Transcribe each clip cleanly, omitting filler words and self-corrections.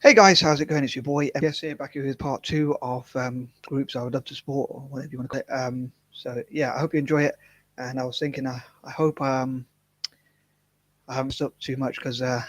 Hey guys, how's it going? It's your boy M.K.S here, back here with part two of groups I would love to support, or whatever you want to call it. So yeah, I hope you enjoy it. And I was thinking, I hope I haven't messed up too much because I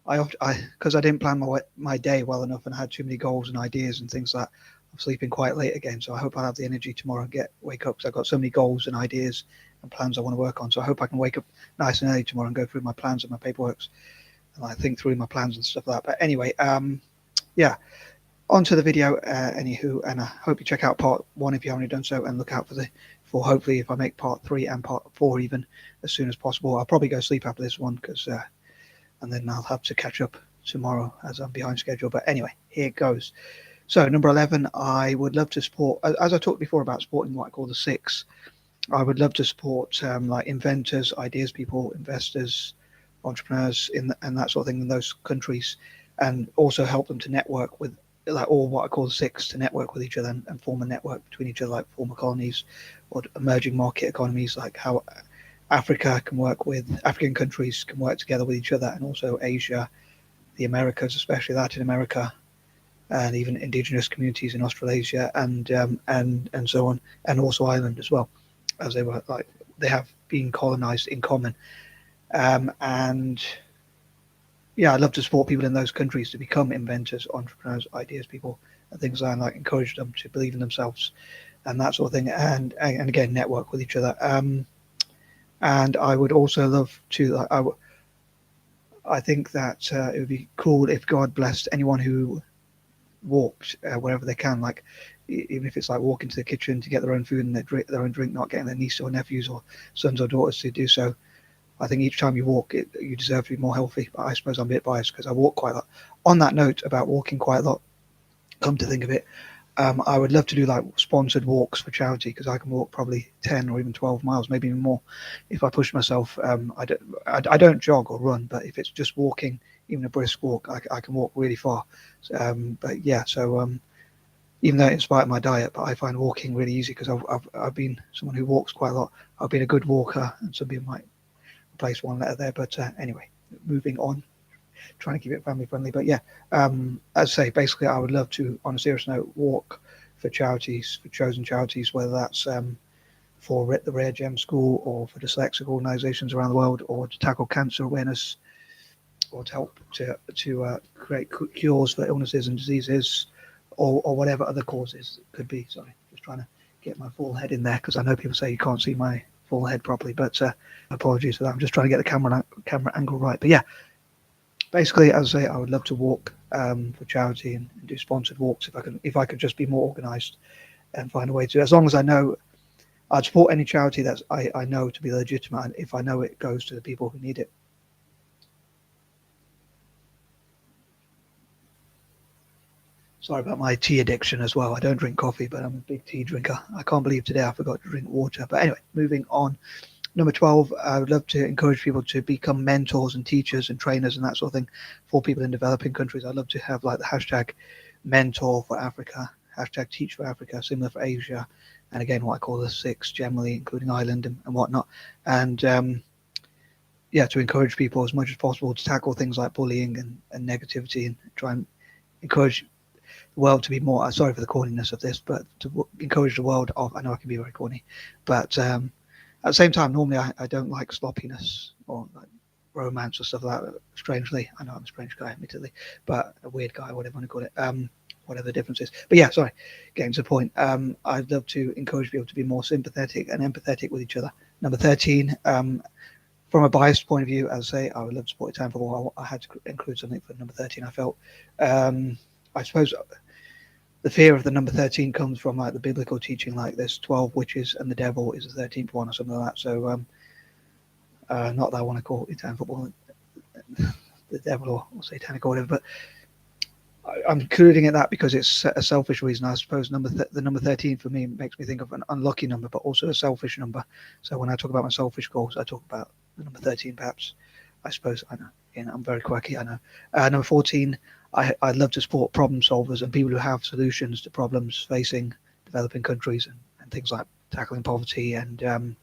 didn't plan my day well enough and had too many goals and ideas and things like that. I'm sleeping quite late again, so I hope I'll have the energy tomorrow and wake up because I've got so many goals and ideas and plans I want to work on. So I hope I can wake up nice and early tomorrow and go through my plans and my paperwork and I think through my plans and stuff like that. But anyway, yeah, onto the video, anywho, and I hope you check out part one if you haven't done so, and look out for hopefully if I make part three and part four even as soon as possible. I'll probably go sleep after this one because and then I'll have to catch up tomorrow as I'm behind schedule. But anyway, here it goes. So number 11, I would love to support, as I talked before about supporting what I call the six. I would love to support like inventors, ideas people, investors, entrepreneurs and that sort of thing in those countries, and also help them to network with like all what I call the six to network with each other and form a network between each other, like former colonies or emerging market economies, like how Africa can work with African countries can work together with each other, and also Asia, the Americas, especially Latin America, and even indigenous communities in Australasia and so on, and also Ireland as well, as they were like they have been colonized in common. And yeah, I'd love to support people in those countries to become inventors, entrepreneurs, ideas people, and things like that. Like encourage them to believe in themselves and that sort of thing, and again network with each other. And I would also love to. I think that it would be cool if God blessed anyone who walked wherever they can, like even if it's like walking to the kitchen to get their own food and their own drink, not getting their niece or nephews or sons or daughters to do so. I think each time you walk, you deserve to be more healthy. But I suppose I'm a bit biased because I walk quite a lot. On that note about walking quite a lot, come to think of it, I would love to do like sponsored walks for charity because I can walk probably 10 or even 12 miles, maybe even more, if I push myself. I don't jog or run, but if it's just walking, even a brisk walk, I can walk really far. But yeah, so even though in spite of my diet, but I find walking really easy because I've been someone who walks quite a lot. I've been a good walker, and some people might replace one letter there. But anyway, moving on, trying to keep it family friendly. But yeah, as I say, basically, I would love to, on a serious note, walk for charities, for chosen charities, whether that's for the Rare Gem School or for dyslexic organisations around the world, or to tackle cancer awareness, or to help to create cures for illnesses and diseases, or whatever other causes it could be. Sorry, just trying to get my full head in there because I know people say you can't see my full head properly, but apologies for that. I'm just trying to get the camera angle right. But yeah, basically, as I say, I would love to walk for charity and do sponsored walks if I could just be more organised and find a way to. As long as I know, I'd support any charity that I know to be legitimate, and if I know it goes to the people who need it. Sorry about my tea addiction as well. I don't drink coffee, but I'm a big tea drinker. I can't believe today I forgot to drink water. But anyway, moving on. Number 12, I would love to encourage people to become mentors and teachers and trainers and that sort of thing for people in developing countries. I'd love to have like the hashtag mentor for Africa, hashtag teach for Africa, similar for Asia, and again, what I call the six generally, including Ireland and whatnot. And yeah, to encourage people as much as possible to tackle things like bullying and negativity and try and encourage the world to be more. Sorry for the corniness of this, but to encourage the world of. I know I can be very corny, but at the same time, normally I don't like sloppiness or like romance or stuff like that. Strangely, I know I'm a strange guy, admittedly, but a weird guy, whatever you want to call it. Whatever the difference is. But yeah, sorry, getting to the point. I'd love to encourage people to be more sympathetic and empathetic with each other. Number 13, from a biased point of view, as I say, I would love to support Italian football. I had to include something for number 13. I felt, I suppose the fear of the number 13 comes from like the biblical teaching, like there's 12 witches and the devil is the 13th one or something like that. So, not that I want to call Italian football the devil or satanic or whatever, but I'm including it that because it's a selfish reason. I suppose the number 13 for me makes me think of an unlucky number, but also a selfish number. So when I talk about my selfish goals, I talk about the number 13, perhaps. I suppose I know. Again, I'm very quirky. I know. Number 14, I'd love to support problem solvers and people who have solutions to problems facing developing countries and things like tackling poverty and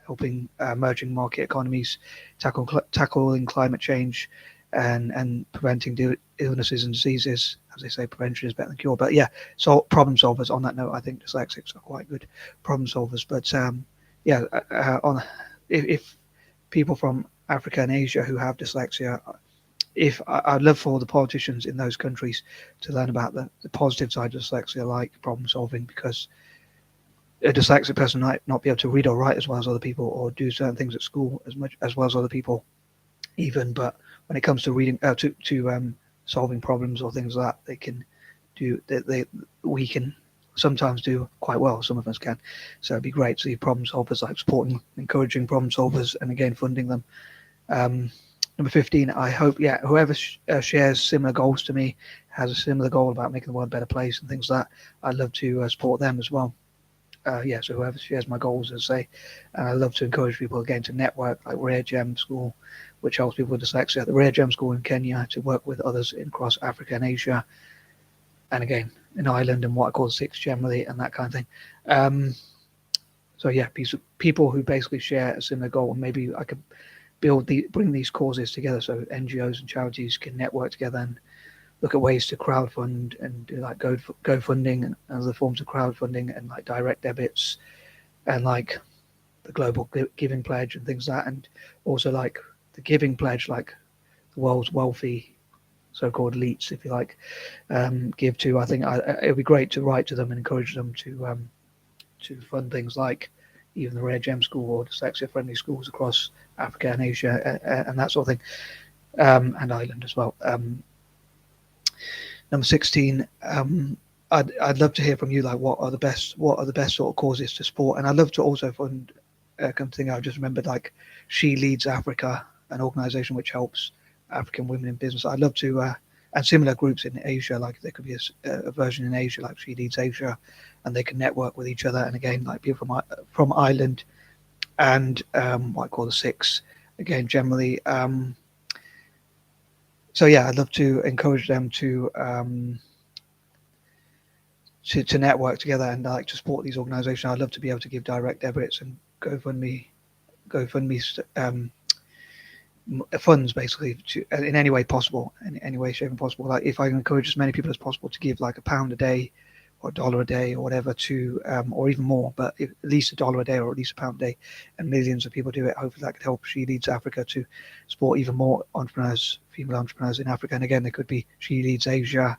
helping emerging market economies tackling climate change and preventing illnesses and diseases. As they say, prevention is better than cure. But yeah, so problem solvers. On that note, I think dyslexics are quite good problem solvers. But yeah, on if people from Africa and Asia who have dyslexia, if I'd love for the politicians in those countries to learn about the positive side of dyslexia, like problem solving, because a dyslexic person might not be able to read or write as well as other people, or do certain things at school as much as well as other people, even. But when it comes to reading, to solving problems or things like that, they can do. We can sometimes do quite well. Some of us can. So it'd be great to see problem solvers, like supporting, encouraging problem solvers, and again funding them. Number 15, I hope, yeah, whoever shares similar goals to me, has a similar goal about making the world a better place and things like that, I'd love to support them as well. Yeah, so whoever shares my goals, as I say, and I love to encourage people again to network, like Rare Gem School, which helps people with dyslexia, the Rare Gem School in Kenya, to work with others across Africa and Asia, and again in Ireland, and what I call the Six generally, and that kind of thing. So yeah, people who basically share a similar goal, and maybe I could bring these causes together, so NGOs and charities can network together and look at ways to crowdfund and do like GoFunding and other forms of crowdfunding, and like direct debits, and like the global giving pledge and things like that, and also like the giving pledge, like the world's wealthy so-called elites, if you like, give to. I think it would be great to write to them and encourage them to fund things like even the Rare Gem School or dyslexia-friendly schools across Africa and Asia, and that sort of thing, and Ireland as well. Number 16, I'd love to hear from you, like what are the best sort of causes to support, and I'd love to also fund. Come to think, I just remembered, like She Leads Africa, an organisation which helps African women in business. I'd love to, and similar groups in Asia, like there could be a version in Asia, like She Leads Asia, and they can network with each other. And again, like people from Ireland and what I call the Six, again generally. So yeah, I'd love to encourage them to network together and like to support these organisations. I'd love to be able to give direct debits and GoFundMe funds basically to, in any way possible, in any way, shape, and possible. Like if I can encourage as many people as possible to give like £1 a day or $1 a day or whatever to, or even more, but at least $1 a day or at least £1 a day, and millions of people do it. Hopefully that could help She Leads Africa to support even more entrepreneurs, female entrepreneurs in Africa. And again, there could be She Leads Asia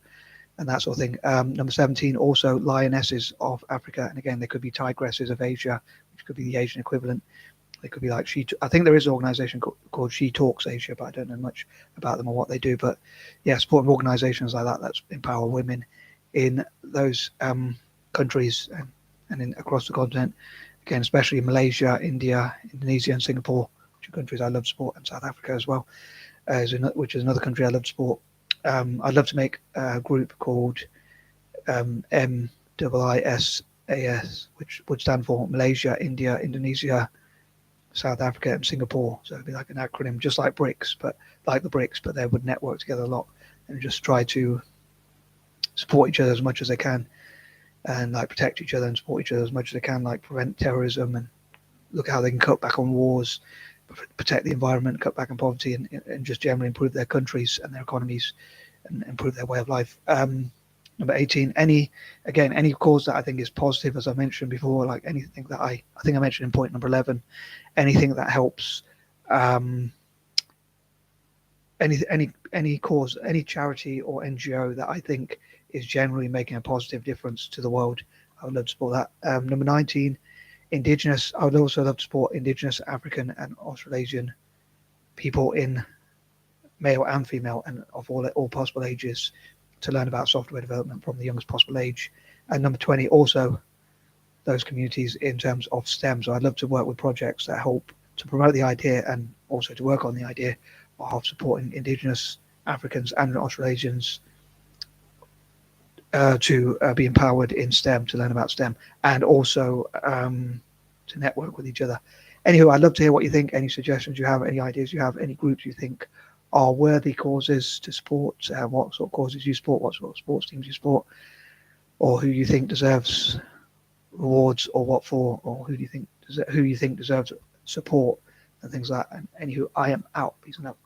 and that sort of thing. Number 17, also Lionesses of Africa, and again, there could be Tigresses of Asia, which could be the Asian equivalent. They could be like I think there is an organisation called She Talks Asia, but I don't know much about them or what they do. But yeah, supporting organisations like that empower women in those countries and across the continent. Again, especially in Malaysia, India, Indonesia, and Singapore, which are countries I love to support, and South Africa as well, which is another country I love to support. I'd love to make a group called M.I.I.S.A.S, which would stand for Malaysia, India, Indonesia, South Africa, and Singapore. So it'd be like an acronym, just like BRICS, but like the BRICS, but they would network together a lot and just try to support each other as much as they can, and like protect each other and support each other as much as they can, like prevent terrorism and look at how they can cut back on wars, protect the environment, cut back on poverty, and just generally improve their countries and their economies and improve their way of life. Number 18, any cause that I think is positive, as I mentioned before, like anything that I think I mentioned in point number 11, anything that helps, any cause, any charity or NGO that I think is generally making a positive difference to the world, I would love to support that. Number 19, Indigenous. I would also love to support Indigenous, African, and Australasian people in male and female and of all possible ages to learn about software development from the youngest possible age. And number 20, also those communities in terms of STEM. So I'd love to work with projects that help to promote the idea and also to work on the idea of supporting Indigenous, Africans, and Australasians to be empowered in STEM, to learn about STEM, and also to network with each other. Anywho, I'd love to hear what you think, any suggestions you have, any ideas you have, any groups you think are worthy causes to support, what sort of causes you support, what sort of sports teams you support, or who you think deserves rewards, or what for, or who you think deserves support, and things like that. And anywho, I am out. Peace and love.